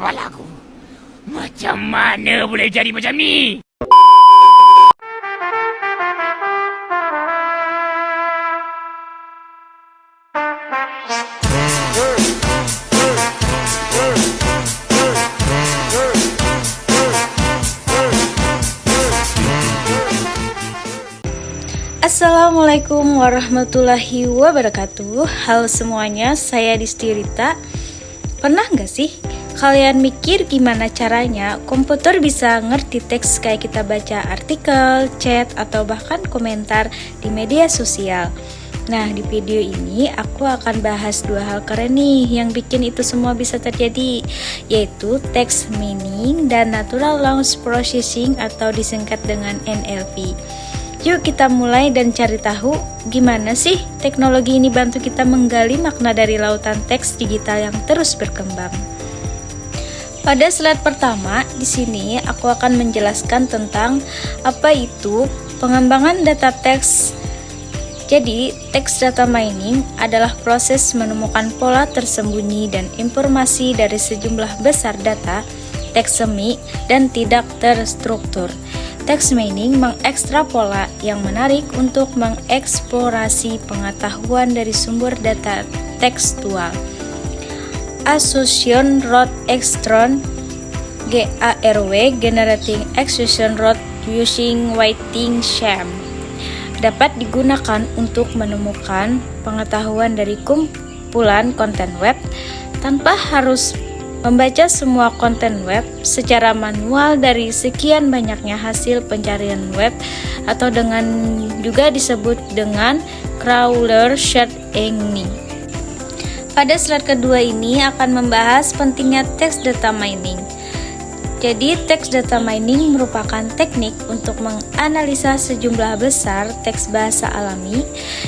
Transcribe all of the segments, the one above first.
kepalaku. Macam mana boleh jadi macam ni? Assalamualaikum warahmatullahi wabarakatuh. Halo semuanya, saya Disti Rita. Pernah nggak sih kalian mikir gimana caranya komputer bisa ngerti teks kayak kita baca artikel, chat, atau bahkan komentar di media sosial? Nah, di video ini aku akan bahas dua hal keren nih yang bikin itu semua bisa terjadi, yaitu text mining dan natural language processing atau disingkat dengan NLP. Yuk kita mulai dan cari tahu gimana sih teknologi ini bantu kita menggali makna dari lautan teks digital yang terus berkembang. Pada slide pertama, di sini aku akan menjelaskan tentang apa itu pengembangan data teks. Jadi, text data mining adalah proses menemukan pola tersembunyi dan informasi dari sejumlah besar data teks semi dan tidak terstruktur. Text mining mengekstrak pola yang menarik untuk mengeksplorasi pengetahuan dari sumber data tekstual. Association Root Extraction (GARW) Generating Association Root Using Weighting Scheme dapat digunakan untuk menemukan pengetahuan dari kumpulan konten web tanpa harus membaca semua konten web secara manual dari sekian banyaknya hasil pencarian web, atau dengan juga disebut dengan crawler search engine. Pada slide kedua ini akan membahas pentingnya text data mining. Jadi, text data mining merupakan teknik untuk menganalisa sejumlah besar teks bahasa alami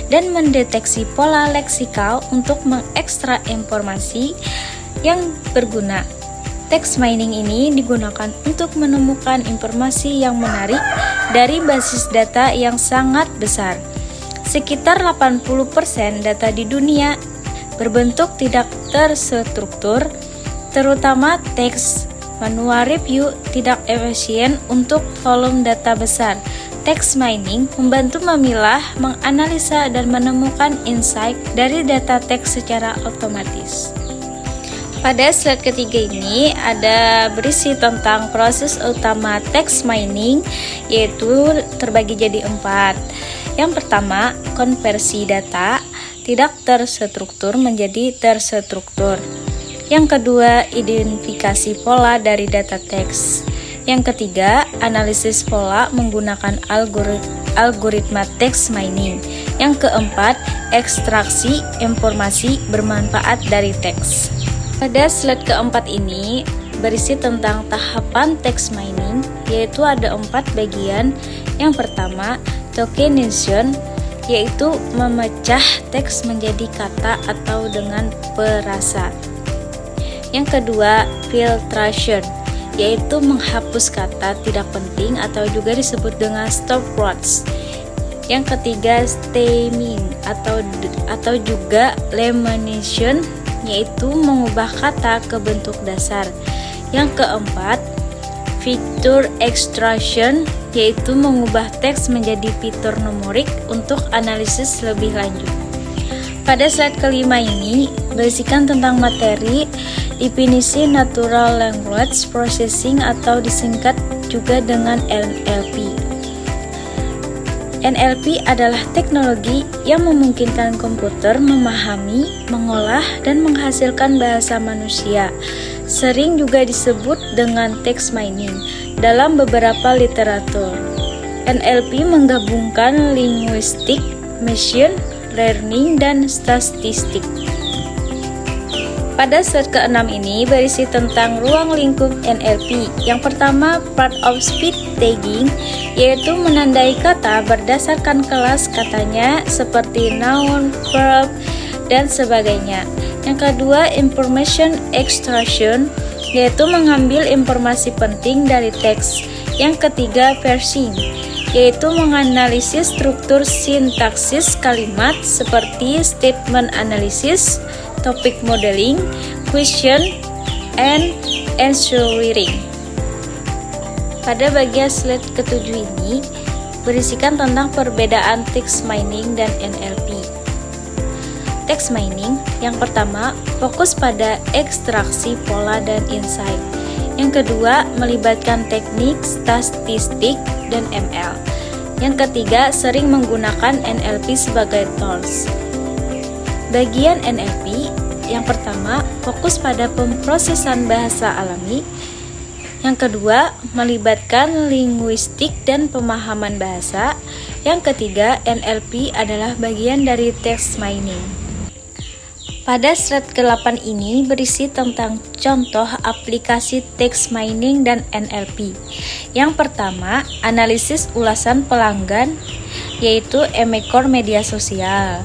dan mendeteksi pola leksikal untuk mengekstrak informasi yang berguna. Text mining ini digunakan untuk menemukan informasi yang menarik dari basis data yang sangat besar. Sekitar 80% data di dunia berbentuk tidak terstruktur, terutama teks. Manual review tidak efisien untuk volume data besar. Text mining membantu memilah, menganalisa, dan menemukan insight dari data teks secara otomatis. Pada slide ketiga ini ada berisi tentang proses utama text mining, yaitu terbagi jadi 4. Yang pertama, konversi data tidak terstruktur menjadi terstruktur. Yang kedua, identifikasi pola dari data teks. Yang ketiga, analisis pola menggunakan algoritma text mining. Yang keempat, ekstraksi informasi bermanfaat dari teks. Pada slide keempat ini berisi tentang tahapan text mining, yaitu ada 4 bagian. Yang pertama, tokenization, yaitu memecah teks menjadi kata atau dengan perasa. Yang kedua, filtration, yaitu menghapus kata tidak penting atau juga disebut dengan stop words. Yang ketiga, stemming atau juga lamination, yaitu mengubah kata ke bentuk dasar. Yang keempat, fitur extraction, yaitu mengubah teks menjadi fitur numerik untuk analisis lebih lanjut. Pada slide kelima ini berisikan tentang materi definisi natural language processing atau disingkat juga dengan NLP. NLP adalah teknologi yang memungkinkan komputer memahami, mengolah, dan menghasilkan bahasa manusia. Sering juga disebut dengan text mining dalam beberapa literatur. NLP menggabungkan linguistik, machine learning, dan statistik. Pada slide ke-6 ini berisi tentang ruang lingkup NLP. Yang pertama, part of speech tagging, yaitu menandai kata berdasarkan kelas katanya seperti noun, verb, dan sebagainya. Yang kedua, information extraction, yaitu mengambil informasi penting dari teks. Yang ketiga, parsing, yaitu menganalisis struktur sintaksis kalimat seperti statement analysis, topic modeling, question, and ensuring. Pada bagian slide ketujuh ini berisikan tentang perbedaan text mining dan NLP. Text mining yang pertama fokus pada ekstraksi pola dan insight. Yang kedua melibatkan teknik statistik dan ML. Yang ketiga sering menggunakan NLP sebagai tools. Bagian NLP yang pertama fokus pada pemrosesan bahasa alami. Yang kedua, melibatkan linguistik dan pemahaman bahasa. Yang ketiga, NLP adalah bagian dari text mining. Pada slide ke-8 ini berisi tentang contoh aplikasi text mining dan NLP. Yang pertama, analisis ulasan pelanggan, yaitu Emacore media sosial.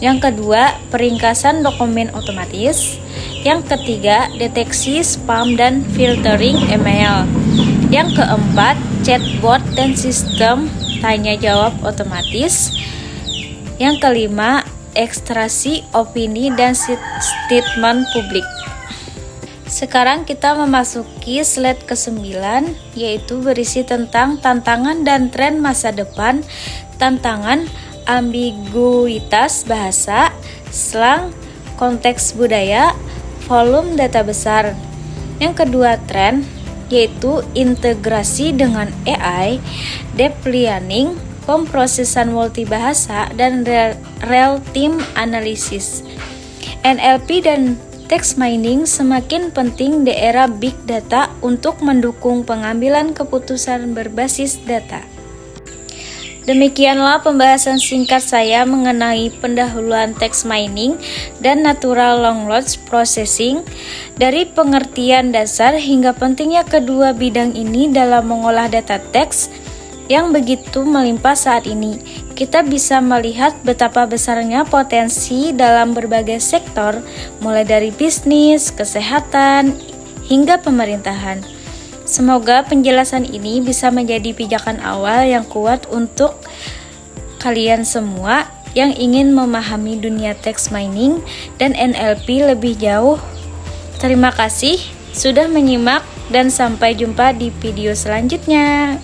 Yang kedua, peringkasan dokumen otomatis. Yang ketiga, deteksi spam dan filtering email. Yang keempat, chatbot dan sistem tanya jawab otomatis. Yang kelima, ekstraksi opini dan statement publik. Sekarang kita memasuki slide ke-9, yaitu berisi tentang tantangan dan tren masa depan, tantangan ambiguitas bahasa, slang, konteks budaya, volume data besar. Yang kedua tren yaitu integrasi dengan AI, deep learning, pemrosesan multibahasa, dan real-time analysis. NLP dan text mining semakin penting di era big data untuk mendukung pengambilan keputusan berbasis data. Demikianlah pembahasan singkat saya mengenai pendahuluan text mining dan natural language processing, dari pengertian dasar hingga pentingnya kedua bidang ini dalam mengolah data teks yang begitu melimpah saat ini. Kita bisa melihat betapa besarnya potensi dalam berbagai sektor, mulai dari bisnis, kesehatan, hingga pemerintahan. Semoga penjelasan ini bisa menjadi pijakan awal yang kuat untuk kalian semua yang ingin memahami dunia text mining dan NLP lebih jauh. Terima kasih sudah menyimak dan sampai jumpa di video selanjutnya.